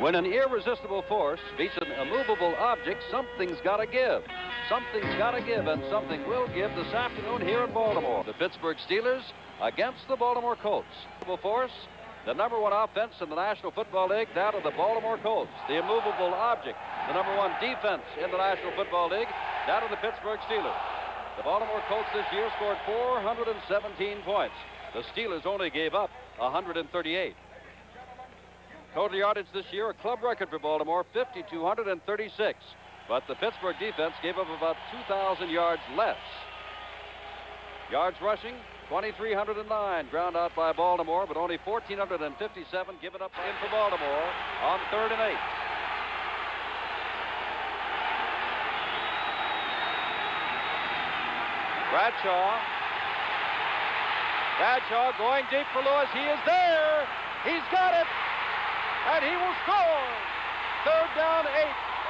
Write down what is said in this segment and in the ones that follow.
When an irresistible force beats an immovable object, something's got to give. Something's got to give, and something will give this afternoon here in Baltimore. The Pittsburgh Steelers against the Baltimore Colts. Force, the number one offense in the National Football League, that of the Baltimore Colts. The immovable object, the number one defense in the National Football League, that of the Pittsburgh Steelers. The Baltimore Colts this year scored 417 points. The Steelers only gave up 138. Total yardage this year, a club record for Baltimore, 5,236. But the Pittsburgh defense gave up about 2,000 yards less. Yards rushing, 2,309 ground out by Baltimore, but only 1,457 given up in for Baltimore on 3rd and 8. Bradshaw going deep for Lewis. He is there. He's got it. And he will score. 3rd down, 8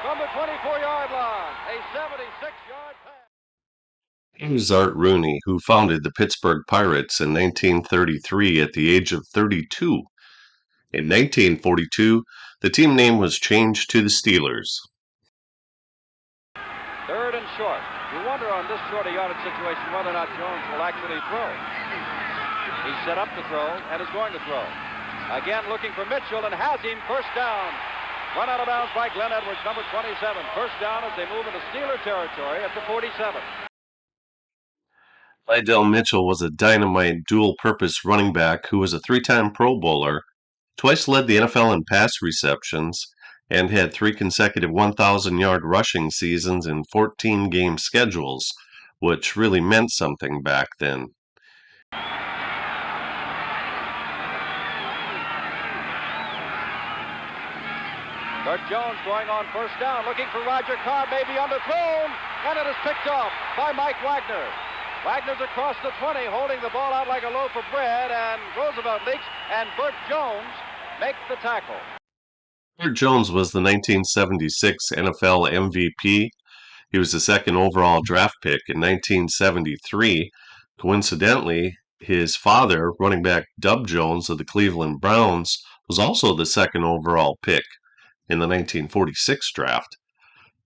from the 24-yard line. A 76-yard pass. It was Art Rooney who founded the Pittsburgh Pirates in 1933 at the age of 32. In 1942, the team name was changed to the Steelers. 3rd and short. You wonder on this short yardage situation whether or not Jones will actually throw. He's set up to throw and is going to throw. Again looking for Mitchell and has him. First down. Run out of bounds by Glenn Edwards, number 27. First down as they move into Steeler territory at the 47. Lydell Mitchell was a dynamite dual-purpose running back who was a 3-time Pro Bowler, twice led the NFL in pass receptions, and had 3 consecutive 1,000-yard rushing seasons in 14-game schedules, which really meant something back then. Burt Jones going on first down, looking for Roger Carr, maybe underthrown, and it is picked off by Mike Wagner. Wagner's across the 20, holding the ball out like a loaf of bread, and Roosevelt leaks, and Burt Jones makes the tackle. Burt Jones was the 1976 NFL MVP. He was the second overall draft pick in 1973. Coincidentally, his father, running back Dub Jones of the Cleveland Browns, was also the second overall pick in the 1946 draft.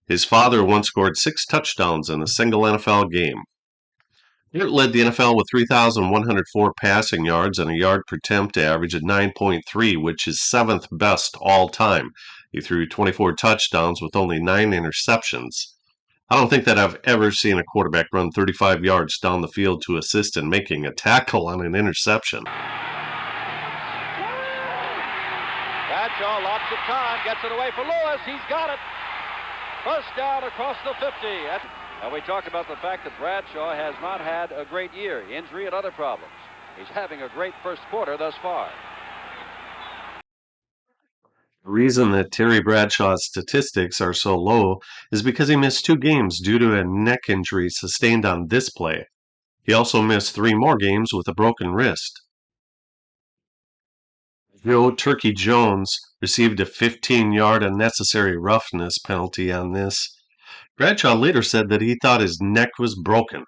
His father once scored 6 touchdowns in a single NFL game. Burt led the NFL with 3,104 passing yards and a yard per attempt average of 9.3, which is 7th best all time. He threw 24 touchdowns with only 9 interceptions. I don't think that I've ever seen a quarterback run 35 yards down the field to assist in making a tackle on an interception. Bradshaw, lots of time, gets it away for Lewis. He's got it. First down across the 50. And we talked about the fact that Bradshaw has not had a great year, injury and other problems. He's having a great first quarter thus far. The reason that Terry Bradshaw's statistics are so low is because he missed 2 games due to a neck injury sustained on this play. He also missed 3 more games with a broken wrist. Joe Turkey Jones received a 15-yard unnecessary roughness penalty on this. Bradshaw later said that he thought his neck was broken.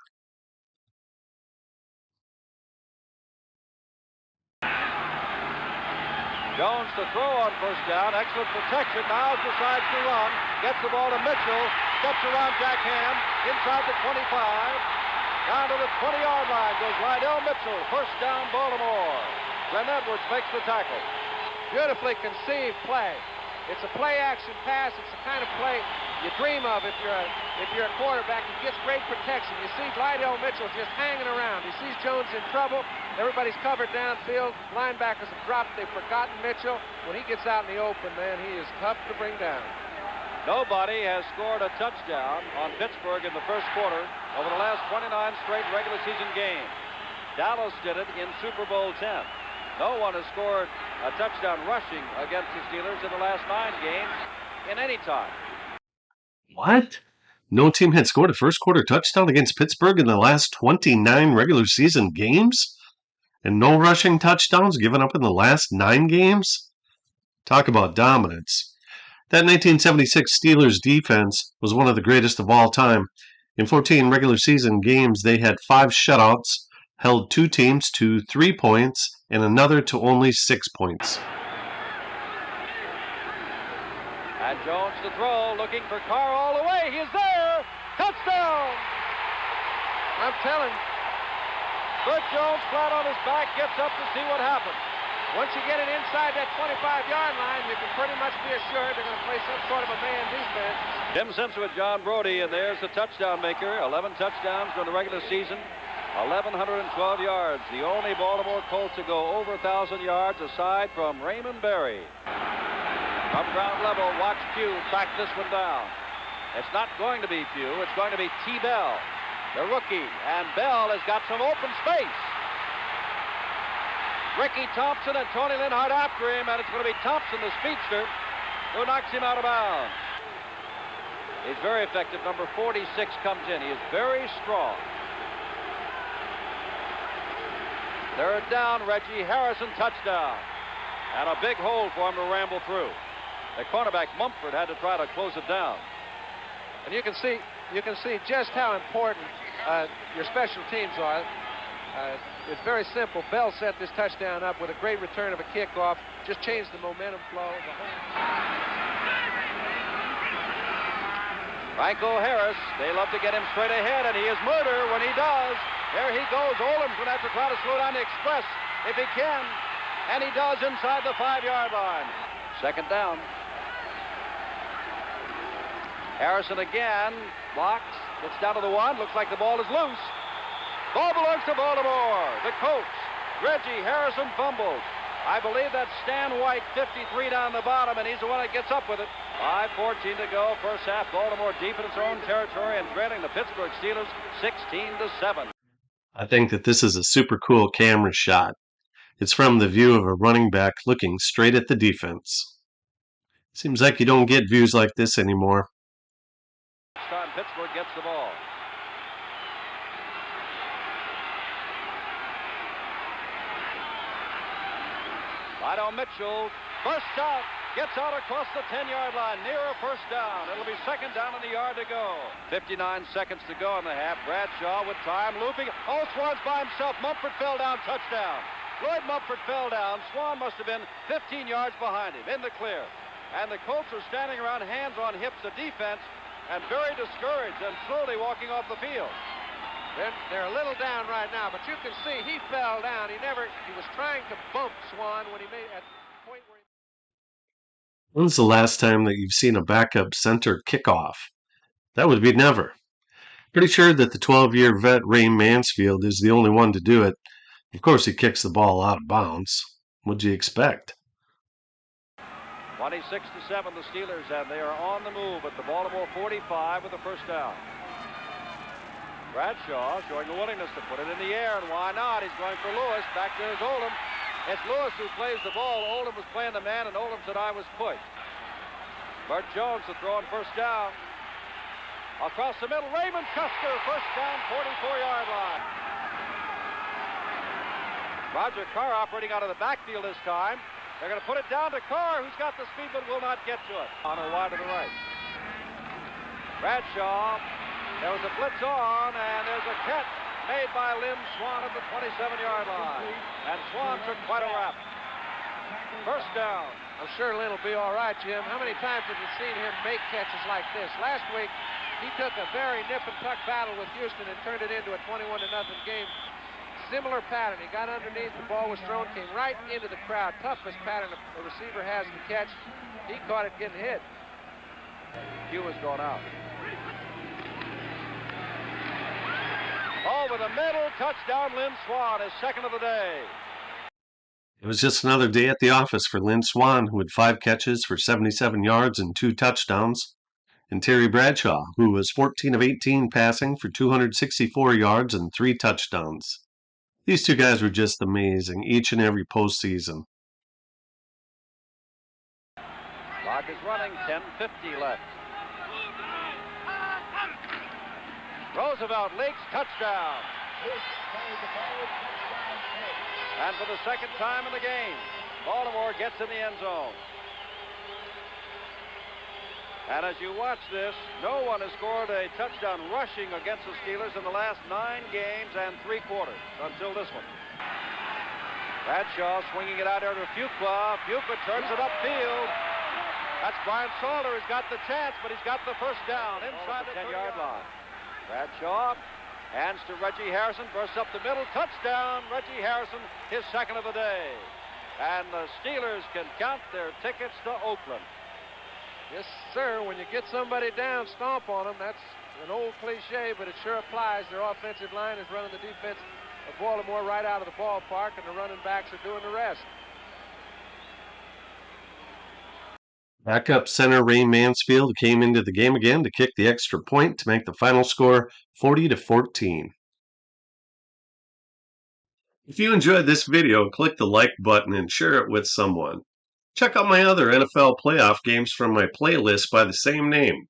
Jones to throw on first down. Excellent protection. Niles decides to run. Gets the ball to Mitchell. Steps around Jack Ham. Inside the 25. Down to the 20-yard line goes Lydell Mitchell. First down, Baltimore. Glenn Edwards makes the tackle. Beautifully conceived play. It's a play-action pass. It's the kind of play you dream of if you're a quarterback. He gets great protection. You see Lydell Mitchell just hanging around. He sees Jones in trouble. Everybody's covered downfield. Linebackers have dropped. They've forgotten Mitchell. When he gets out in the open, man, he is tough to bring down. Nobody has scored a touchdown on Pittsburgh in the first quarter over the last 29 straight regular season games. Dallas did it in Super Bowl X. No one has scored a touchdown rushing against the Steelers in the last 9 games in any time. What? No team had scored a first quarter touchdown against Pittsburgh in the last 29 regular season games? And no rushing touchdowns given up in the last 9 games? Talk about dominance. That 1976 Steelers defense was one of the greatest of all time. In 14 regular season games, they had 5 shutouts, held 2 teams to 3 points, and another to only 6 points. Jones to throw, looking for Carr all the way. He is there. Touchdown! I'm telling you. Bert Jones, flat on his back, gets up to see what happens. Once you get it inside that 25-yard line, you can pretty much be assured they're going to play some sort of a man defense. Jim Simpson with John Brody, and there's the touchdown maker. 11 touchdowns during the regular season, 1,112 yards. The only Baltimore Colts to go over 1,000 yards aside from Raymond Berry. From ground level, watch Pugh track this one down. It's not going to be Pugh. It's going to be T. Bell, the rookie. And Bell has got some open space. Ricky Thompson and Tony Linhart after him, and it's going to be Thompson, the speedster, who knocks him out of bounds. He's very effective. Number 46 comes in. He is very strong. Third down, Reggie Harrison, touchdown. And a big hole for him to ramble through. The cornerback Mumford had to try to close it down. And you can see just how important your special teams are. It's very simple. Bell set this touchdown up with a great return of a kickoff. Just changed the momentum flow of the whole. Franco Harris, they love to get him straight ahead, and he is murder when he does. There he goes. Olam's going to have to try to slow down the express if he can. And he does inside the 5-yard line. Second down. Harrison again blocks, gets down to the 1. Looks like the ball is loose. Ball belongs to Baltimore. The Colts. Reggie Harrison fumbles. I believe that's Stan White, 53 down the bottom, and he's the one that gets up with it. 5:14 to go. First half. Baltimore deep in its own territory and trailing the Pittsburgh Steelers 16-7. I think that this is a super cool camera shot. It's from the view of a running back looking straight at the defense. Seems like you don't get views like this anymore. This time Pittsburgh gets the ball. Lydell Mitchell bursts out, gets out across the 10-yard line, near a first down. It'll be second down and a yard to go. 59 seconds to go in the half. Bradshaw with time looping. Oh, Swann's by himself. Mumford fell down, touchdown. Lloyd Mumford fell down. Swann must have been 15 yards behind him, in the clear. And the Colts are standing around, hands on hips, the defense, and very discouraged and slowly walking off the field. They're a little down right now, but you can see he fell down. He was trying to bump Swann when he made at the point where he... When's the last time that you've seen a backup center kickoff? That would be never. Pretty sure that the 12-year vet Ray Mansfield is the only one to do it. Of course, he kicks the ball out of bounds. What'd you expect? 26-7 the Steelers, and they are on the move at the Baltimore 45 with the first down. Bradshaw showing a willingness to put it in the air, and why not? He's going for Lewis. Back there's Olam. It's Lewis who plays the ball. Olam was playing the man, and Olam said I was pushed. Bert Jones to throw on first down. Across the middle, Raymond Custer, first down, 44-yard line. Roger Carr operating out of the backfield this time. They're going to put it down to Carr, who's got the speed but will not get to it. On a wide to the right. Bradshaw. There was a blitz on, and there's a catch made by Lynn Swann at the 27-yard line. And Swann took quite a rap. First down. I'm sure Lynn will be all right, Jim. How many times have you seen him make catches like this? Last week, he took a very nip-and-tuck battle with Houston and turned it into a 21-0 game. Similar pattern. He got underneath, the ball was thrown, came right into the crowd. Toughest pattern a receiver has to catch. He caught it getting hit. Hugh has gone out. Over the middle, touchdown, Lynn Swann, his second of the day. It was just another day at the office for Lynn Swann, who had 5 catches for 77 yards and 2 touchdowns, and Terry Bradshaw, who was 14 of 18 passing for 264 yards and 3 touchdowns. These two guys were just amazing each and every postseason. Clock is running, 10:50 left. Roosevelt leaks, touchdown. And for the second time in the game, Baltimore gets in the end zone. And as you watch this, no one has scored a touchdown rushing against the Steelers in the last 9 games and 3 quarters until this one. Bradshaw swinging it out there to Fuqua. Fuqua turns it upfield. That's Brian Salter who's got the chance, but he's got the first down inside the 10-yard line. Bradshaw hands to Reggie Harrison, bursts up the middle, touchdown. Reggie Harrison, his second of the day. And the Steelers can count their tickets to Oakland. Yes, sir. When you get somebody down, stomp on them. That's an old cliche, but it sure applies. Their offensive line is running the defense of Baltimore right out of the ballpark, and the running backs are doing the rest. Backup center Ray Mansfield came into the game again to kick the extra point to make the final score 40-14. If you enjoyed this video, click the like button and share it with someone. Check out my other NFL playoff games from my playlist by the same name.